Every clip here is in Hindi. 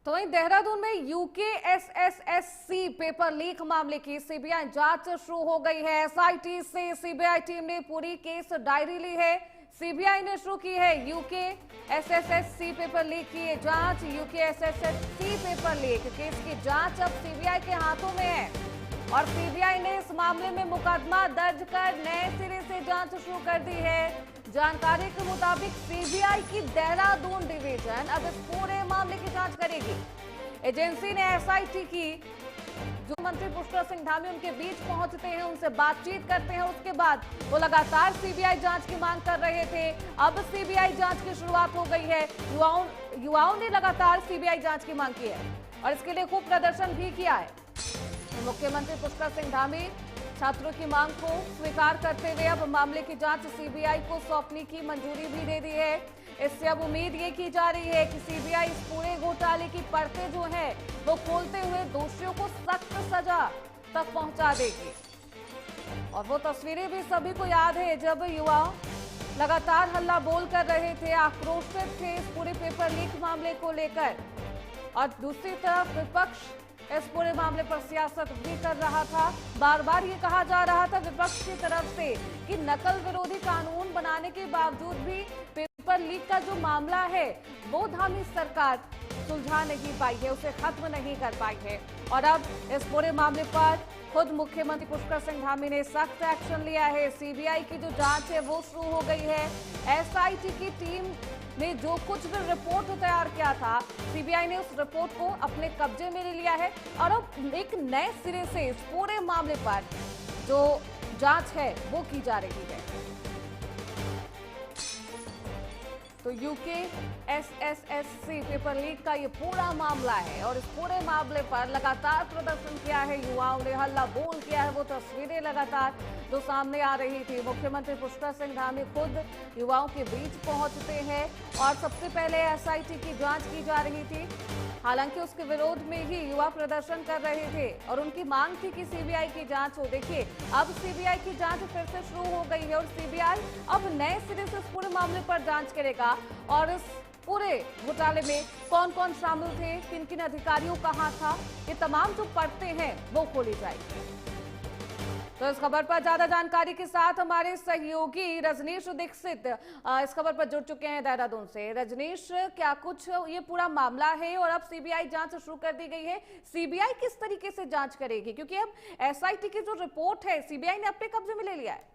तो वहीं देहरादून में यूकेएसएसएससी पेपर लीक मामले की सीबीआई जांच शुरू हो गई है। एसआईटी से सीबीआई टीम ने पूरी केस डायरी ली है। सीबीआई ने शुरू की है यूकेएसएसएससी पेपर लीक की जांच। यूकेएसएसएससी पेपर लीक केस की जांच अब सीबीआई के हाथों में है और सीबीआई ने इस मामले में मुकदमा दर्ज कर नए सिरे से जांच शुरू कर दी है। जानकारी के मुताबिक सीबीआई की देहरादून डिवीजन अब इस पूरे मामले की जांच करेगी। एजेंसी ने एसआईटी की जो मंत्री पुष्कर सिंह धामी उनके बीच पहुंचते हैं, उनसे बातचीत करते हैं। उसके बाद वो लगातार सीबीआई जांच की मांग कर रहे थे। अब सीबीआई जांच की शुरुआत हो गई है। युवाओं ने लगातार सीबीआई जांच की मांग की है और इसके लिए खूब प्रदर्शन भी किया है। मुख्यमंत्री पुष्कर सिंह धामी छात्रों की मांग को स्वीकार करते हुए अब मामले की जांच सीबीआई को सौंपने की मंजूरी भी दे दी है। इससे अब उम्मीद ये की जा रही है कि सीबीआई इस पूरे घोटाले की परतें जो है वो खोलते हुए दोषियों को सख्त सजा तक पहुंचा देगी। और वो तस्वीरें भी सभी को याद है जब युवा लगातार हल्ला बोल कर रहे थे, आक्रोशित थे इस पूरे पेपर लीक मामले को लेकर। और दूसरी तरफ विपक्ष इस पूरे मामले पर सियासत भी कर रहा था। बार बार ये कहा जा रहा था विपक्ष की तरफ से कि नकल विरोधी कानून बनाने के बावजूद भी पेपर लीक का जो मामला है वो धामी सरकार सुलझा नहीं पाई है, उसे खत्म नहीं कर पाई है। और अब इस पूरे मामले पर खुद मुख्यमंत्री पुष्कर सिंह धामी ने सख्त एक्शन लिया है। सीबीआई की जो जांच है वो शुरू हो गई है। एसआईटी की टीम ने जो कुछ भी रिपोर्ट तैयार किया था, सीबीआई ने उस रिपोर्ट को अपने कब्जे में ले लिया है और अब एक नए सिरे से इस पूरे मामले पर जो जांच है वो की जा रही है। तो यूकेएसएसएससी पेपर लीक का ये पूरा मामला है और इस पूरे मामले पर लगातार प्रदर्शन किया है, युवाओं ने हल्ला बोल किया है। वो तस्वीरें लगातार जो सामने आ रही थी, मुख्यमंत्री पुष्कर सिंह धामी खुद युवाओं के बीच पहुंचते हैं और सबसे पहले एसआईटी की जांच की जा रही थी। हालांकि उसके विरोध में ही युवा प्रदर्शन कर रहे थे और उनकी मांग थी कि सीबीआई की जांच हो। देखिए अब सीबीआई की जांच फिर से शुरू हो गई है और सीबीआई अब नए सिरे से इस पूरे मामले पर जांच करेगा और इस पूरे घोटाले में कौन कौन शामिल थे, किन किन अधिकारियों का हाथ था, ये तमाम जो परतें हैं वो खोली जाएगी। तो इस खबर पर ज्यादा जानकारी के साथ हमारे सहयोगी रजनीश दीक्षित इस खबर पर जुड़ चुके हैं देहरादून से। रजनीश, क्या कुछ ये पूरा मामला है और अब सीबीआई जांच शुरू कर दी गई है, सीबीआई किस तरीके से जांच करेगी, क्योंकि अब एसआईटी की जो रिपोर्ट है सीबीआई ने अपने कब्जे में ले लिया है?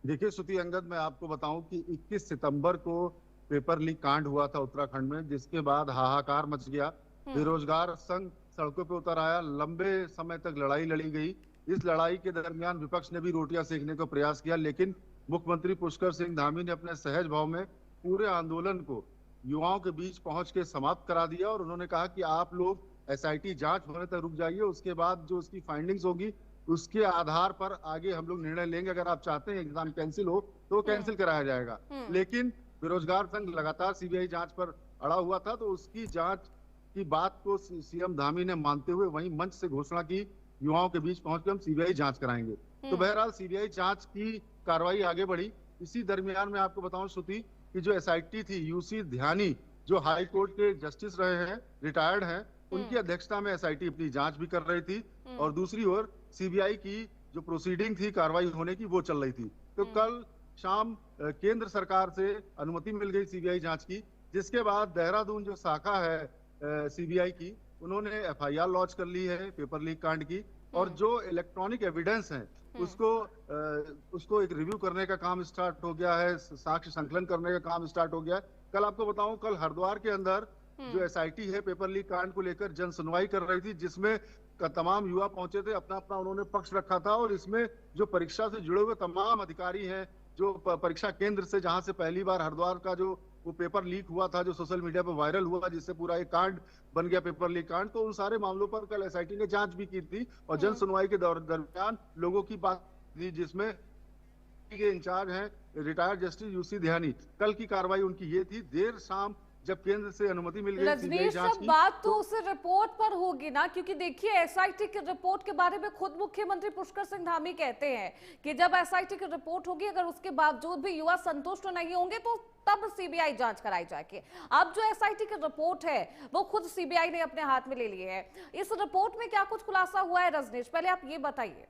देखिए श्रुति अंगद, मैं आपको बताऊं कि 21 सितंबर को पेपर लीक कांड हुआ था उत्तराखंड में, जिसके बाद हाहाकार मच गया। बेरोजगार संघ सड़कों पे उतर आया, लंबे समय तक लड़ाई लड़ी गई। इस लड़ाई के दरमियान विपक्ष ने भी रोटियां सेकने का प्रयास किया, लेकिन मुख्यमंत्री पुष्कर सिंह धामी ने अपने सहज भाव में पूरे आंदोलन को युवाओं के बीच पहुंच के समाप्त करा दिया और उन्होंने कहा कि आप लोग एसआईटी जांच होने तक रुक जाइए, उसके बाद जो उसकी फाइंडिंग्स होगी उसके आधार पर आगे हम लोग निर्णय लेंगे। अगर आप चाहते हैं एग्जाम कैंसिल हो तो कैंसिल कराया जाएगा। लेकिन बेरोजगार संघ लगातार सीबीआई जांच पर अड़ा हुआ था, तो उसकी जांच की बात को सीएम धामी ने मानते हुए वहीं मंच से घोषणा की, युवाओं के बीच पहुंचकर हम सीबीआई जांच कराएंगे। तो बहरहाल सीबीआई जांच की कार्रवाई आगे बढ़ी। इसी दरमियान में आपको बताऊं श्रुति कि जो एसआईटी थी, यूसी ध्यानी जो हाई कोर्ट के जस्टिस रहे हैं, रिटायर्ड हैं, उनकी अध्यक्षता में एसआईटी अपनी जांच भी कर रही थी और दूसरी ओर सीबीआई की जो प्रोसीडिंग थी कार्रवाई होने की वो चल रही थी। तो कल शाम केंद्र सरकार से अनुमति मिल गई सीबीआई जांच की, जिसके बाद देहरादून जो शाखा है सीबीआई की, उन्होंने एफआईआर लॉन्च कर ली है पेपर लीक कांड की और जो इलेक्ट्रॉनिक एविडेंस है उसको एक रिव्यू करने का काम स्टार्ट हो गया है, साक्ष्य संकलन करने का काम स्टार्ट हो गया है। कल आपको बताऊं, कल हरिद्वार के अंदर जो एसआईटी है पेपर लीक कांड को लेकर जन सुनवाई कर रही थी, जिसमें तमाम युवा पहुंचे थे, अपना अपना उन्होंने पक्ष रखा था और इसमें जो परीक्षा से जुड़े हुए तमाम अधिकारी हैं, जो परीक्षा केंद्र से जहां से पहली बार हरिद्वार का जो वो पेपर लीक हुआ था, जो सोशल मीडिया पर वायरल हुआ, जिससे पूरा एक कांड बन गया पेपर लीक कांड, तो उन सारे मामलों पर कल एसआईटी ने जांच भी की थी और जन सुनवाई के दरमियान लोगों की बात थी, जिसमें के इंचार्ज हैं रिटायर्ड जस्टिस यूसी ध्यानी। कल की कार्रवाई उनकी ये थी, देर शाम जब केंद्र से अनुमति मिल गई सीबीआई रजनीश, जांच सब की बात तो उस रिपोर्ट पर होगी ना, क्योंकि देखिए एसआईटी की रिपोर्ट के बारे में खुद मुख्यमंत्री पुष्कर सिंह धामी कहते हैं कि जब एसआईटी की रिपोर्ट होगी, अगर उसके बावजूद भी युवा संतुष्ट नहीं होंगे तो तब सीबीआई जांच कराई जाएगी। अब जो एसआईटी की रिपोर्ट है वो खुद सीबीआई ने अपने हाथ में ले ली है। इस रिपोर्ट में क्या कुछ खुलासा हुआ है रजनीश, पहले आप ये बताइए।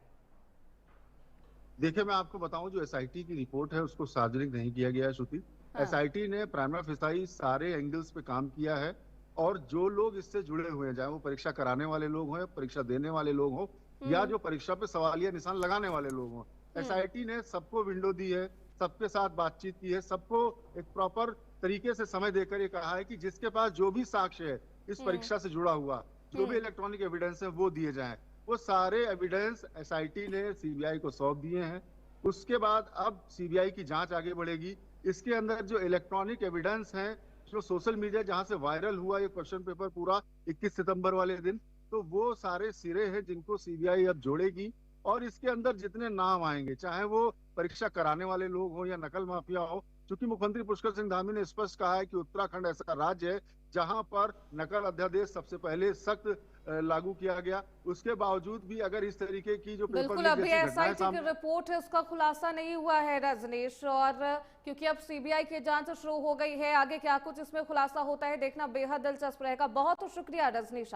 देखिए, मैं आपको बताऊं, जो एसआईटी की रिपोर्ट है उसको सार्वजनिक नहीं किया गया है श्रुति। हाँ। एसआईटी ने प्राइमा फेसाई सारे एंगल्स पे काम किया है, और जो लोग इससे जुड़े हुए हैं, चाहे वो परीक्षा कराने वाले लोग हों, परीक्षा देने वाले लोग हों, या जो परीक्षा पे सवालिया निशान लगाने वाले लोग हों, एसआईटी ने सबको विंडो दी है, सबके साथ बातचीत की है, सबको एक प्रॉपर तरीके से समय देकर ये कहा है कि जिसके पास जो भी साक्ष्य है इस परीक्षा से जुड़ा हुआ, जो भी इलेक्ट्रॉनिक एविडेंस है वो दिए जाएं। वो सारे एविडेंस एसआईटी ने सीबीआई को सौंप दिए हैं। उसके बाद अब सीबीआई की जांच आगे बढ़ेगी। इसके अंदर जो इलेक्ट्रॉनिक एविडेंस हैं, जो सोशल मीडिया जहां से वायरल हुआ ये क्वेश्चन पेपर पूरा 21 सितंबर वाले दिन, तो वो सारे सिरे हैं जिनको सीबीआई अब जोड़ेगी। और इसके अंदर जितने नाम आएंगे, चाहे वो परीक्षा कराने वाले लोग हो या नकल माफिया हो, क्योंकि मुख्यमंत्री पुष्कर सिंह धामी ने स्पष्ट कहा है कि उत्तराखंड ऐसा राज्य है जहां पर नकल अध्यादेश सबसे पहले सख्त लागू किया गया। उसके बावजूद भी अगर इस तरीके की जो पेपर बिल्कुल, लीक अभी जैसी घटनाएं एसआईटी की रिपोर्ट है उसका खुलासा नहीं हुआ है रजनीश, और क्योंकि अब सीबीआई की जांच शुरू हो गई है, आगे क्या कुछ इसमें खुलासा होता है देखना बेहद दिलचस्प रहेगा। बहुत शुक्रिया रजनीश।